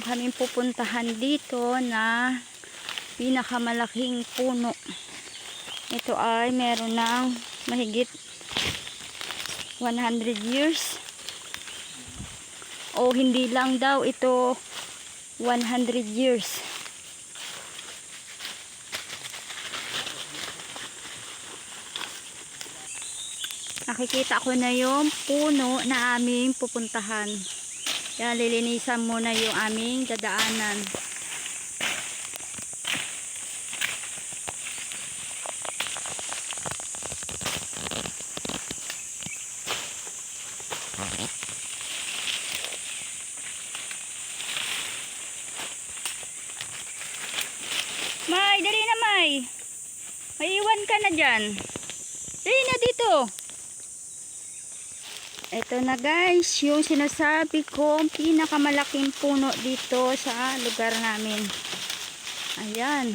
kaming pupuntahan dito na pinakamalaking puno. Ito ay meron ng mahigit 100 years. O hindi lang daw ito 100 years. Nakikita ko na yung puno na aming pupuntahan. Kaya lilinisan muna yung aming dadaanan. May, dali na May. May iwan ka na dyan. Dali na dito. Ito na guys, yung sinasabi kong pinakamalaking puno dito sa lugar namin. Ayan.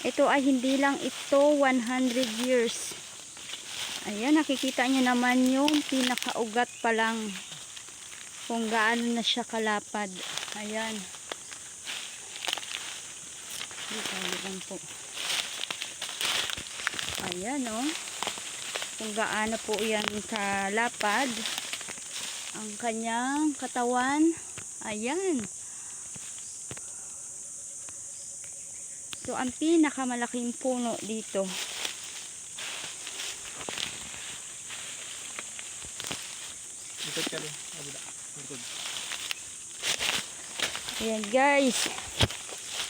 Ito ay hindi lang ito 100 years. Ayan, nakikita nyo naman yung pinakaugat pa lang. Kung gaano na siya kalapad. Ayan. Dito lang po. Ayan o. Kung gaano po yan kalapad ang kanyang katawan. Ayan. So ang pinakamalaking puno dito. Ayan guys,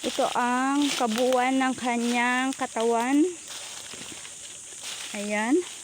ito ang kabuuan ng kanyang katawan. Ayan.